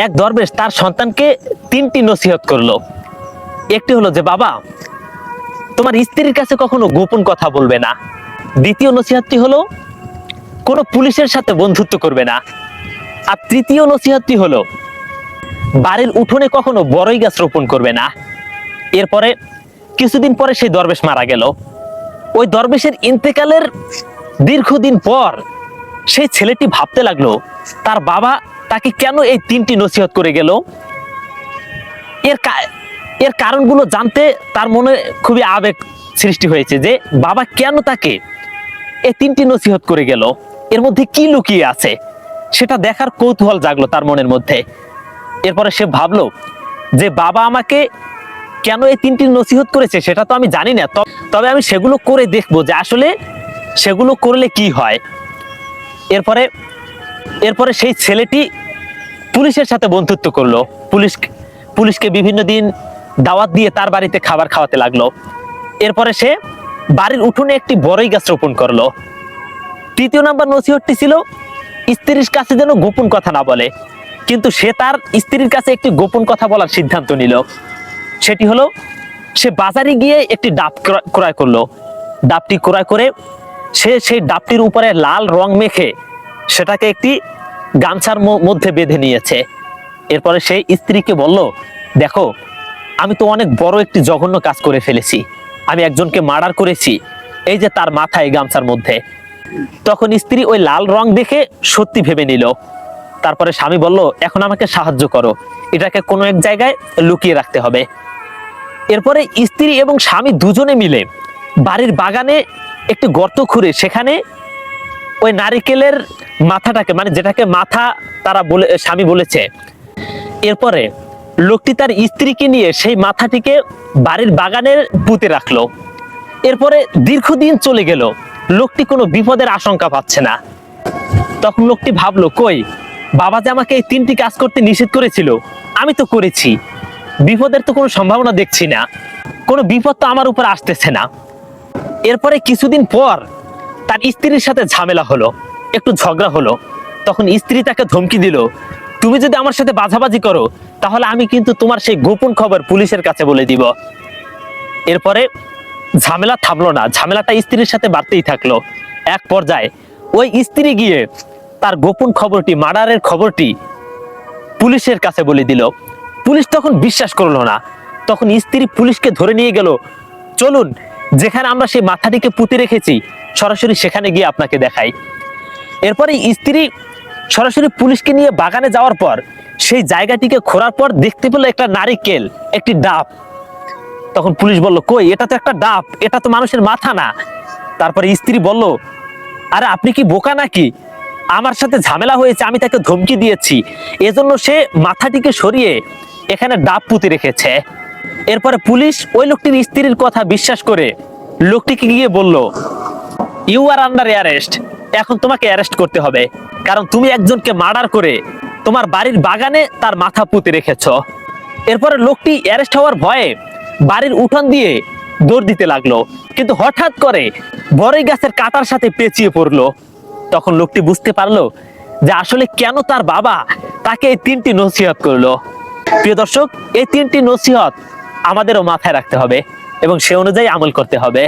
এক দরবেশ তার সন্তানকে তিনটি নসিহত করলো। একটি হলো যে বাবা, তোমার স্ত্রীর কাছে কখনো গোপন কথা বলবে না। দ্বিতীয় নসিহতটি হলো কোনো পুলিশের সাথে বন্ধুত্ব করবে না। আর তৃতীয় নসিহতটি হলো বাড়ির উঠোনে কখনো বড়ই গাছ রোপণ করবে না। এরপরে কিছুদিন পরে সেই দরবেশ মারা গেল। ওই দরবেশের ইন্তেকালের দীর্ঘদিন পর সেই ছেলেটি ভাবতে লাগলো তার বাবা তাকে কেন এই তিনটি নসিহত করে গেল। এর কারণগুলো জানতে তার মনে খুবই আবেগ সৃষ্টি হয়েছে যে বাবা কেন তাকে এই তিনটি নসিহত করে গেল, এর মধ্যে কি লুকিয়ে আছে সেটা দেখার কৌতূহল জাগলো তার মনের মধ্যে। এরপরে সে ভাবলো যে বাবা আমাকে কেন এই তিনটি নসিহত করেছে সেটা তো আমি জানি না, তবে আমি সেগুলো করে দেখবো যে আসলে সেগুলো করলে কি হয়। এরপরে সেই ছেলেটি পুলিশের সাথে বন্ধুত্ব করলো। পুলিশকে বিভিন্ন দিন দাওয়াত দিয়ে তার বাড়িতে খাবার খাওয়াতে লাগলো। এরপরে সে বাড়ির উঠোনে একটি বড়ই গাছ রোপণ করলো। তৃতীয় নাম্বার নসিহতটি ছিল স্ত্রীর কাছে যেন গোপন কথা না বলে, কিন্তু সে তার স্ত্রীর কাছে একটি গোপন কথা বলার সিদ্ধান্ত নিল। সেটি হলো সে বাজারে গিয়ে একটি ডাব ক্রয় করলো। ডাবটি ক্রয় করে সে সেই ডাবটির উপরে লাল রং মেখে সেটাকে একটি গামছার মধ্যে বেঁধে নিয়েছে। এরপরে সেই স্ত্রীকে বলল, দেখো আমি তো অনেক বড় একটি জঘন্য কাজ করে ফেলেছি, আমি একজনকে মার্ডার করেছি, এই যে তার মাথায় গামছার মধ্যে। তখন স্ত্রী ওই লাল রং দেখে সত্যি ভেবে নিল। তারপরে স্বামী বলল, এখন আমাকে সাহায্য করো, এটাকে কোনো এক জায়গায় লুকিয়ে রাখতে হবে। এরপরে স্ত্রী এবং স্বামী দুজনে মিলে বাড়ির বাগানে একটি গর্ত খুঁড়ে সেখানে ওই নারিকেলের মাথাটাকে, মানে যেটাকে মাথা তারা বলে স্বামী বলেছে, এরপরে লোকটি তার স্ত্রীকে নিয়ে সেই মাথাটিকে বাড়ির বাগানে পুঁতে রাখলো। এরপরে দীর্ঘদিন চলে গেল, লোকটি কোনো বিপদের আশঙ্কা পাচ্ছে না। তখন লোকটি ভাবলো, কই বাবা যে আমাকে এই তিনটি কাজ করতে নিষেধ করেছিল আমি তো করেছি, বিপদের তো কোনো সম্ভাবনা দেখছি না, কোনো বিপদ তো আমার উপর আসতেছে না। এরপরে কিছুদিন পর তার স্ত্রীর সাথে ঝামেলা হলো, একটু ঝগড়া হলো। তখন স্ত্রী তাকে ধমকি দিল, তুমি যদি আমার সাথে বাঝাবাজি করো তাহলে আমি কিন্তু তোমার সেই গোপন খবর পুলিশের কাছে বলে দিব। এরপরে ঝামেলা থামলো না, ঝামেলাটা স্ত্রীর সাথে বাড়তেই থাকলো। এক পর্যায়ে ওই স্ত্রী গিয়ে তার গোপন খবরটি, মার্ডারের খবরটি পুলিশের কাছে বলে দিল। পুলিশ তখন বিশ্বাস করলো না। তখন স্ত্রী পুলিশকে ধরে নিয়ে গেল, চলুন যেখানে আমরা সেই মাথাটিকে পুঁতে রেখেছি সরাসরি সেখানে গিয়ে আপনাকে দেখাই। এরপরে স্ত্রী সরাসরি পুলিশকে নিয়ে বাগানে যাওয়ার পর সেই জায়গাটিকে খোঁড়ার পর দেখতে পেল একটা নারিকেল, একটি ডাব। তখন পুলিশ বলল, কই এটা তো একটা ডাব, এটা তো মানুষের মাথা না। তারপরে স্ত্রী বলল, আরে আপনি কি বোকা নাকি, আমার সাথে ঝামেলা হয়েছে, আমি তাকে ধমকি দিয়েছি, এজন্য সে মাথাটিকে সরিয়ে এখানে ডাব পুঁতে রেখেছে। এরপরে পুলিশ ওই লোকটির স্ত্রীর কথা বিশ্বাস করে লোকটিকে গিয়ে বলল, ইউ আর আন্ডার অ্যারেস্ট, এখন তোমাকে অ্যারেস্ট করতে হবে, কারণ তুমি একজনকে মার্ডার করে তোমার বাড়ির বাগানে তার মাথা পুঁতে রেখেছ। এরপরে লোকটি অ্যারেস্ট হওয়ার ভয়ে বাড়ির উঠান দিয়ে দৌড় দিতে লাগলো, কিন্তু হঠাৎ করে বড়ই গাছের কাঁটার সাথে পেঁচিয়ে পড়লো। তখন লোকটি বুঝতে পারলো যে আসলে কেন তার বাবা তাকে এই তিনটি নসিহত করলো। প্রিয় দর্শক, এই তিনটি নসিহত আমাদেরও মাথায় রাখতে হবে এবং সে অনুযায়ী আমল করতে হবে।